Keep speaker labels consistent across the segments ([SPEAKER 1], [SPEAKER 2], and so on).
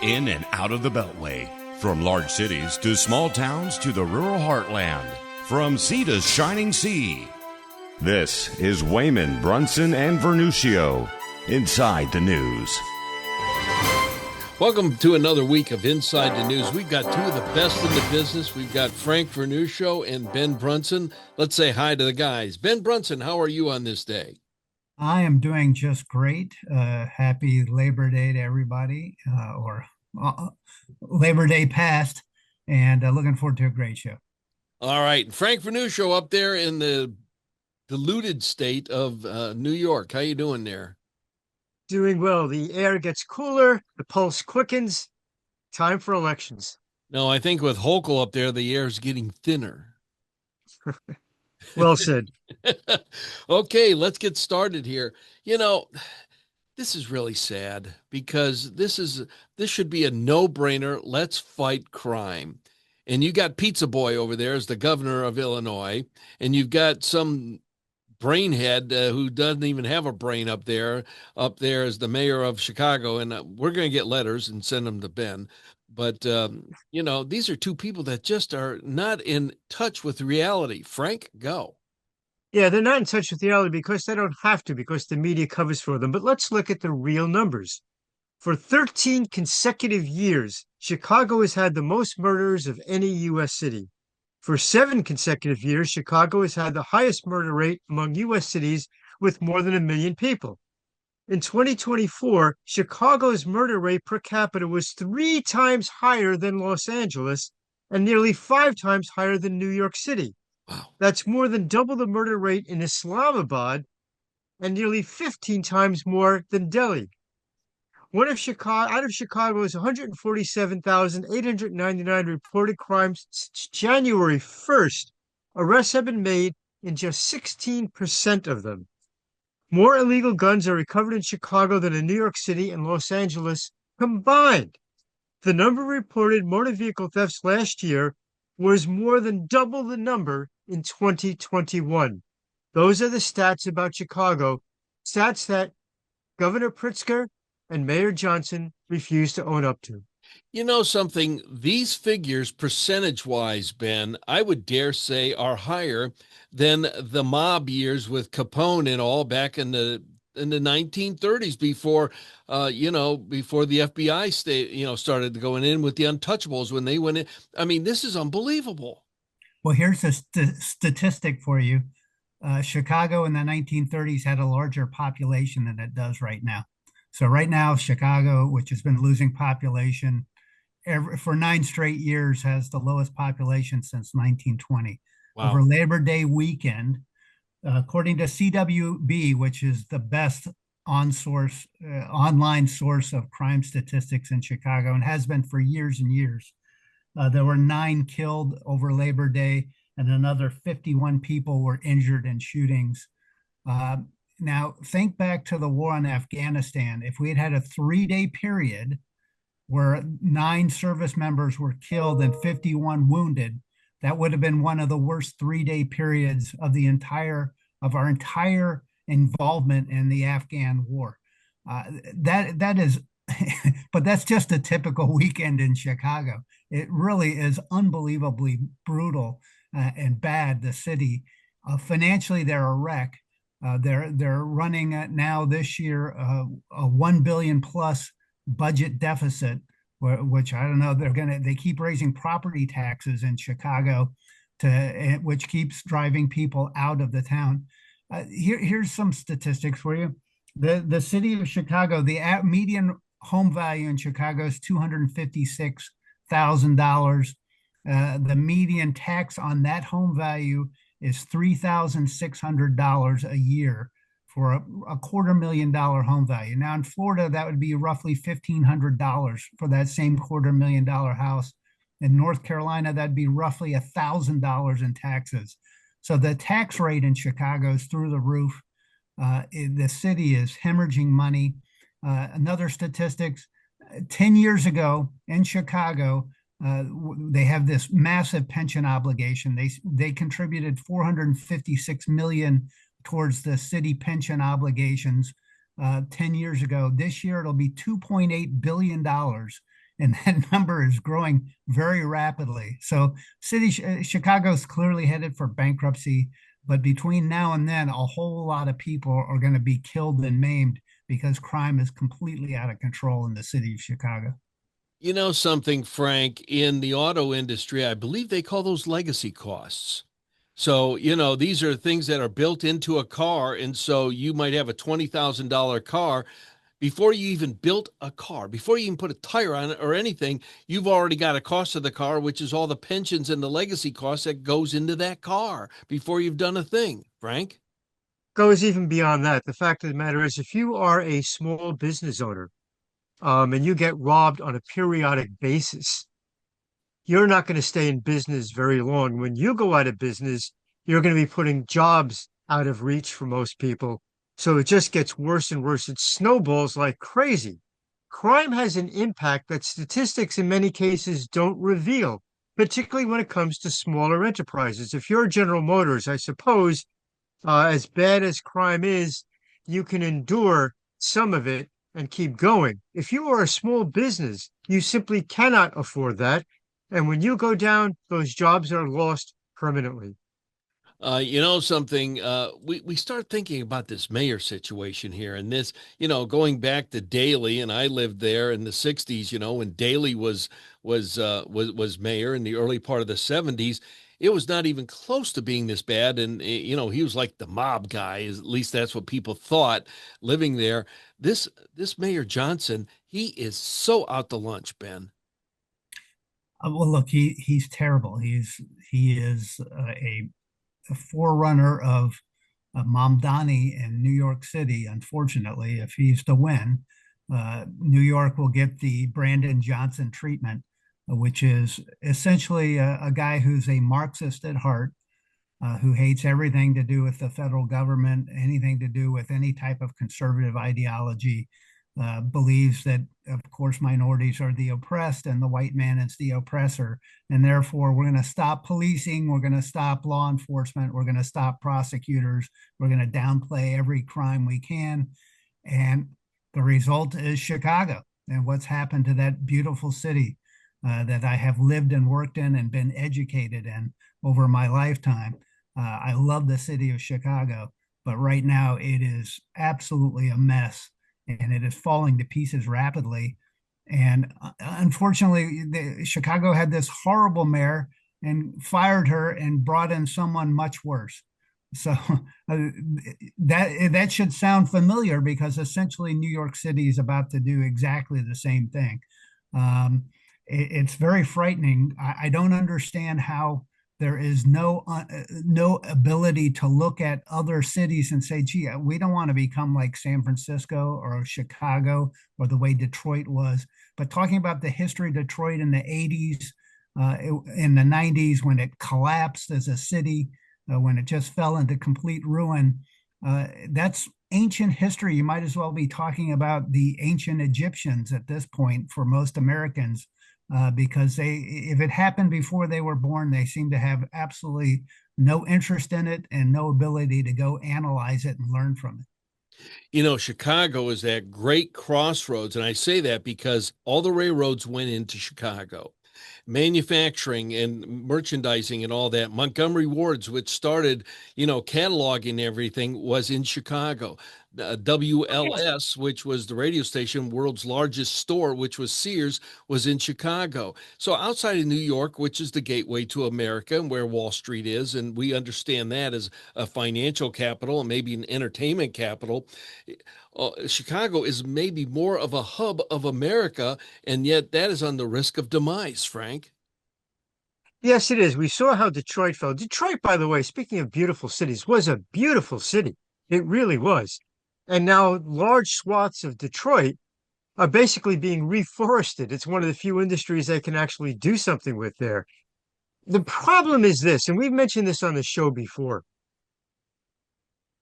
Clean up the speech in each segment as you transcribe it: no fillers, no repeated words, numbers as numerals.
[SPEAKER 1] In and out of the Beltway, from large cities to small towns to the rural heartland, from sea to shining sea. This is Wehman, Brunson and Vernuccio, Inside the News.
[SPEAKER 2] Welcome to another week of Inside the News. We've got two of the best in the business. We've got Frank Vernuccio and Ben Brunson. Let's say hi to the guys. Ben Brunson, how are you on this day?
[SPEAKER 3] I am doing just great. Happy Labor Day to everybody, or Labor Day past, and looking forward to a great show.
[SPEAKER 2] All right. Frank Vernuccio up there in the deluded state of New York. How you doing there?
[SPEAKER 4] Doing well. The air gets cooler, the pulse quickens. Time for elections.
[SPEAKER 2] No, I think with Hochul up there, the air's getting thinner.
[SPEAKER 4] Well said.
[SPEAKER 2] Okay, let's get started here. You know, this is really sad because this should be a no-brainer. Let's fight crime. And you got Pizza Boy over there as the governor of Illinois, and you've got some brainhead who doesn't even have a brain up there as the mayor of Chicago. And we're going to get letters and send them to Ben. But, these are two people that just are not in touch with reality. Frank, go.
[SPEAKER 4] Yeah, they're not in touch with reality because they don't have to, because the media covers for them. But let's look at the real numbers. For 13 consecutive years, Chicago has had the most murders of any U.S. city. For 7 consecutive years, Chicago has had the highest murder rate among U.S. cities with more than 1 million people. In 2024, Chicago's murder rate per capita was 3 times higher than Los Angeles and nearly 5 times higher than New York City.
[SPEAKER 2] Wow.
[SPEAKER 4] That's more than double the murder rate in Islamabad and nearly 15 times more than Delhi. Out of Chicago's 147,899 reported crimes since January 1st, arrests have been made in just 16% of them. More illegal guns are recovered in Chicago than in New York City and Los Angeles combined. The number of reported motor vehicle thefts last year was more than double the number in 2021. Those are the stats about Chicago, stats that Governor Pritzker and Mayor Johnson refuse to own up to.
[SPEAKER 2] You know something, these figures percentage-wise, Ben, I would dare say are higher than the mob years with Capone and all back in the 1930s before the FBI started going in with the Untouchables when they went in. I mean, this is unbelievable.
[SPEAKER 3] Well, here's a statistic for you. Chicago in the 1930s had a larger population than it does right now. So right now, Chicago, which has been losing population for 9 straight years, has the lowest population since 1920.
[SPEAKER 2] Wow.
[SPEAKER 3] Over Labor Day weekend, according to CWB, which is the best online source of crime statistics in Chicago and has been for years and years, there were 9 killed over Labor Day, and another 51 people were injured in shootings. Now, think back to the war on Afghanistan. If we had had a 3-day period where 9 service members were killed and 51 wounded, that would have been one of the worst 3-day periods of our entire involvement in the Afghan war. That is, but that's just a typical weekend in Chicago. It really is unbelievably brutal and bad. The city, financially, they're a wreck. They're running now this year a $1 billion plus budget deficit, which I don't know. They keep raising property taxes in Chicago, which keeps driving people out of the town. Here's some statistics for you. The city of Chicago, the median home value in Chicago is $256,000. The median tax on that home value is $3,600 a year for a $250,000 home value. Now in Florida, that would be roughly $1,500 for that same $250,000 house. In North Carolina, that'd be roughly $1,000 in taxes. So the tax rate in Chicago is through the roof. The city is hemorrhaging money. Another statistics, 10 years ago in Chicago, they have this massive pension obligation. They contributed $456 million towards the city pension obligations 10 years ago. This year, it'll be $2.8 billion and that number is growing very rapidly. So, Chicago's clearly headed for bankruptcy. But between now and then, a whole lot of people are going to be killed and maimed because crime is completely out of control in the city of Chicago.
[SPEAKER 2] You know something, Frank, in the auto industry, I believe they call those legacy costs. So, these are things that are built into a car. And so you might have a $20,000 car. Before you even built a car, before you even put a tire on it or anything, you've already got a cost of the car, which is all the pensions and the legacy costs that goes into that car before you've done a thing, Frank.
[SPEAKER 4] Goes even beyond that. The fact of the matter is, if you are a small business owner, and you get robbed on a periodic basis, you're not going to stay in business very long. When you go out of business, you're going to be putting jobs out of reach for most people. So it just gets worse and worse. It snowballs like crazy. Crime has an impact that statistics in many cases don't reveal, particularly when it comes to smaller enterprises. If you're General Motors, I suppose, as bad as crime is, you can endure some of it and keep going. If you are a small business, you simply cannot afford that. And when you go down, those jobs are lost permanently.
[SPEAKER 2] You know something, we start thinking about this mayor situation here and this, going back to Daley, and I lived there in the 60s, when Daley was mayor in the early part of the 70s. It was not even close to being this bad. And, he was like the mob guy, at least that's what people thought living there. This Mayor Johnson, he is so out to lunch, Ben.
[SPEAKER 3] Well, look, he's terrible. He is a forerunner of Mamdani in New York City. Unfortunately, if he's to win, New York will get the Brandon Johnson treatment, which is essentially a guy who's a Marxist at heart, who hates everything to do with the federal government, anything to do with any type of conservative ideology, believes that, of course, minorities are the oppressed and the white man is the oppressor. And therefore, we're going to stop policing. We're going to stop law enforcement. We're going to stop prosecutors. We're going to downplay every crime we can. And the result is Chicago and what's happened to that beautiful city that I have lived and worked in and been educated in over my lifetime. I love the city of Chicago, but right now it is absolutely a mess and it is falling to pieces rapidly. And unfortunately, Chicago had this horrible mayor and fired her and brought in someone much worse. So that should sound familiar because essentially New York City is about to do exactly the same thing. It's very frightening. I don't understand how there is no ability to look at other cities and say, gee, we don't want to become like San Francisco or Chicago or the way Detroit was. But talking about the history of Detroit in the 80s, in the 90s, when it collapsed as a city, when it just fell into complete ruin, that's ancient history. You might as well be talking about the ancient Egyptians at this point for most Americans. Because if it happened before they were born, they seem to have absolutely no interest in it and no ability to go analyze it and learn from it.
[SPEAKER 2] Chicago is that great crossroads. And I say that because all the railroads went into Chicago. Manufacturing and merchandising and all that. Montgomery Ward's, which started, cataloging everything, was in Chicago. WLS, which was the radio station, world's largest store, which was Sears, was in Chicago. So outside of New York, which is the gateway to America and where Wall Street is, and we understand that as a financial capital and maybe an entertainment capital, Chicago is maybe more of a hub of America, and yet that is on the risk of demise, Frank.
[SPEAKER 4] Yes, it is. We saw how Detroit fell. Detroit, by the way, speaking of beautiful cities, was a beautiful city. It really was. And now large swaths of Detroit are basically being reforested. It's one of the few industries that can actually do something with there. The problem is this, and we've mentioned this on the show before.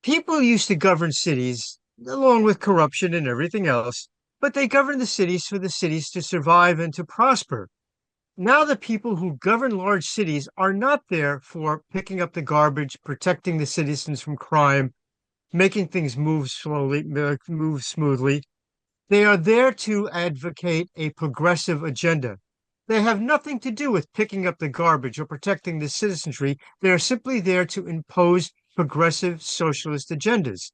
[SPEAKER 4] People used to govern cities along with corruption and everything else, but they governed the cities for the cities to survive and to prosper. Now the people who govern large cities are not there for picking up the garbage, protecting the citizens from crime, making things move slowly, move smoothly. They are there to advocate a progressive agenda. They have nothing to do with picking up the garbage or protecting the citizenry. They are simply there to impose progressive socialist agendas.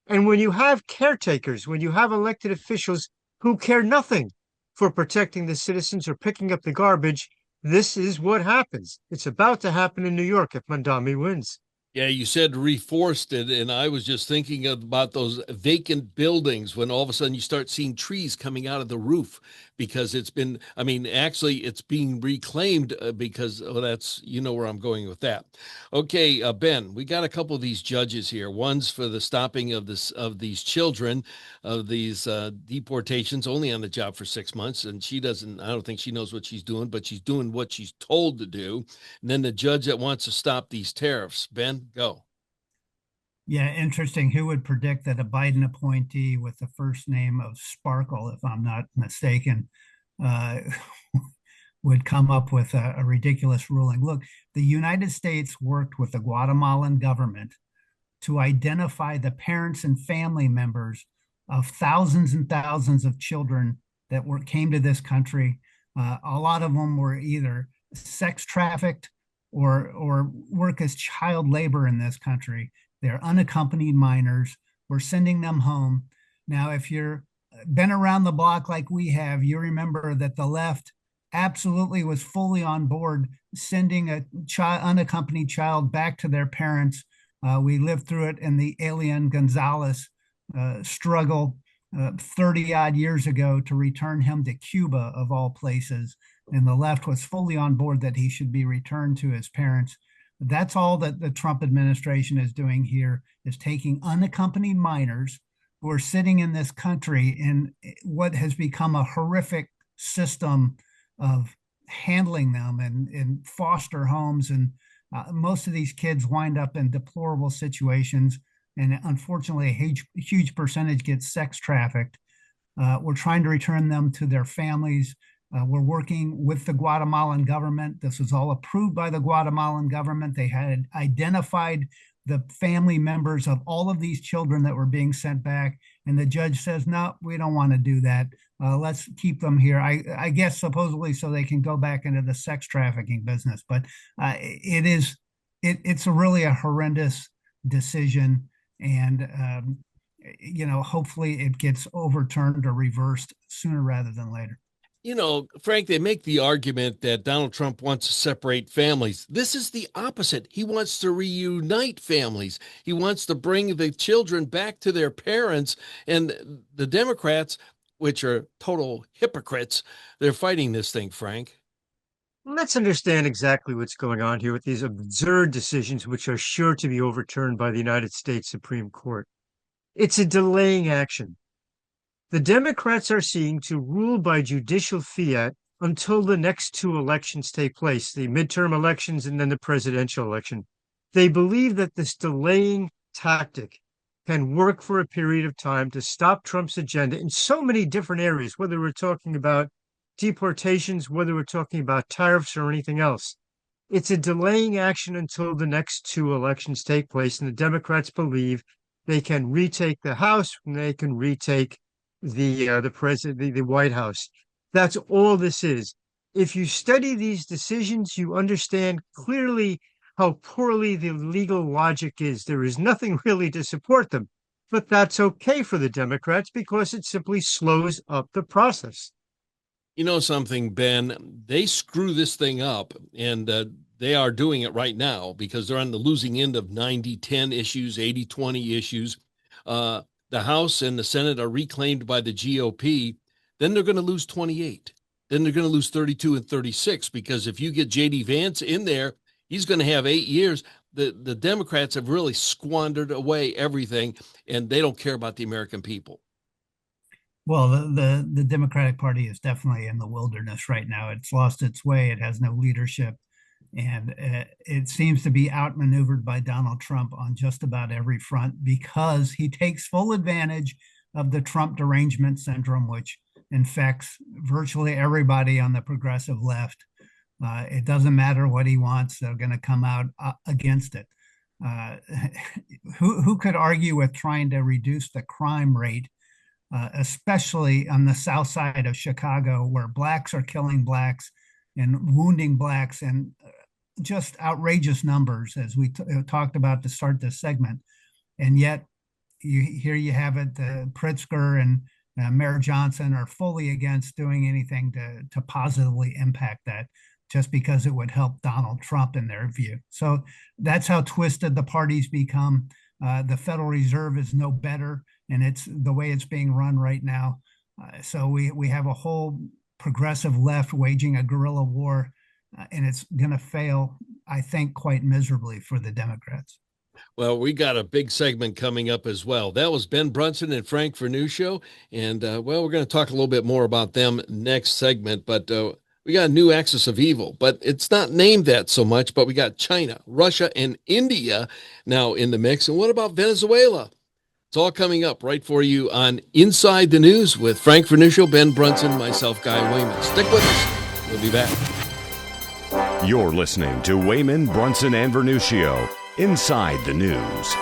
[SPEAKER 4] And when you have caretakers, when you have elected officials who care nothing for protecting the citizens or picking up the garbage, this is what happens. It's about to happen in New York if Mandami wins.
[SPEAKER 2] Yeah, you said reforested, and I was just thinking about those vacant buildings when all of a sudden you start seeing trees coming out of the roof because it's been, I mean, actually it's being reclaimed because that's, you know where I'm going with that. Okay, Ben, we got a couple of these judges here. One's for the stopping of these children, of these deportations, only on the job for 6 months, and she doesn't, I don't think she knows what she's doing, but she's doing what she's told to do. And then the judge that wants to stop these tariffs. Ben, go.
[SPEAKER 3] Yeah, interesting. Who would predict that a Biden appointee with the first name of Sparkle, if I'm not mistaken, uh, would come up with a ridiculous ruling? Look, the United States worked with the Guatemalan government to identify the parents and family members of thousands and thousands of children that came to this country. A lot of them were either sex trafficked or work as child labor in this country. They're unaccompanied minors. We're sending them home. Now, if you're been around the block like we have, you remember that the left absolutely was fully on board sending a unaccompanied child back to their parents. We lived through it in the Elian Gonzalez struggle 30 odd years ago to return him to Cuba, of all places. And the left was fully on board that he should be returned to his parents. That's all that the Trump administration is doing here, is taking unaccompanied minors who are sitting in this country in what has become a horrific system of handling them in foster homes. And most of these kids wind up in deplorable situations. And unfortunately, a huge percentage gets sex trafficked. We're trying to return them to their families. We're working with the Guatemalan government. This was all approved by the Guatemalan government. They had identified the family members of all of these children that were being sent back. And the judge says, no, we don't want to do that. Let's keep them here. I guess supposedly so they can go back into the sex trafficking business. But it's really a horrendous decision. And, hopefully it gets overturned or reversed sooner rather than later.
[SPEAKER 2] You know, Frank, they make the argument that Donald Trump wants to separate families. This is the opposite. He wants to reunite families. He wants to bring the children back to their parents. And the Democrats, which are total hypocrites, they're fighting this thing, Frank.
[SPEAKER 4] Let's understand exactly what's going on here with these absurd decisions, which are sure to be overturned by the United States Supreme Court. It's a delaying action. The Democrats are seeking to rule by judicial fiat until the next two elections take place, the midterm elections and then the presidential election. They believe that this delaying tactic can work for a period of time to stop Trump's agenda in so many different areas, whether we're talking about deportations, whether we're talking about tariffs or anything else. It's a delaying action until the next two elections take place, and the Democrats believe they can retake the House and they can retake the president, the White House. That's all this is. If you study these decisions, you understand clearly how poorly the legal logic is. There is nothing really to support them, but that's okay for the Democrats because it simply slows up the process.
[SPEAKER 2] You know something, Ben? They screw this thing up, and they are doing it right now because they're on the losing end of 90-10 issues, 80-20 issues. The House and the Senate are reclaimed by the GOP, then they're going to lose 28. Then they're going to lose 32 and 36 because if you get J.D. Vance in there, he's going to have 8 years. The Democrats have really squandered away everything, and they don't care about the American people.
[SPEAKER 3] Well, the Democratic Party is definitely in the wilderness right now. It's lost its way. It has no leadership. And it seems to be outmaneuvered by Donald Trump on just about every front because he takes full advantage of the Trump derangement syndrome, which infects virtually everybody on the progressive left. It doesn't matter what he wants, they're going to come out against it. Who could argue with trying to reduce the crime rate especially on the south side of Chicago, where blacks are killing blacks and wounding blacks, and just outrageous numbers, as we talked about to start this segment. And yet, here you have it, Pritzker and Mayor Johnson are fully against doing anything to positively impact that, just because it would help Donald Trump in their view. So that's how twisted the parties become. The Federal Reserve is no better, and it's the way it's being run right now. So we have a whole progressive left waging a guerrilla war, and it's going to fail, I think, quite miserably for the Democrats.
[SPEAKER 2] Well, we got a big segment coming up as well. That was Ben Brunson and Frank Vernuccio. And, well, we're going to talk a little bit more about them next segment. But we got a new axis of evil. But it's not named that so much. But we got China, Russia, and India now in the mix. And what about Venezuela? It's all coming up right for you on Inside the News with Frank Vernuccio, Ben Brunson, myself, Guy Wehman. Stick with us. We'll be back.
[SPEAKER 1] You're listening to Wehman, Brunson, and Vernuccio, Inside the News.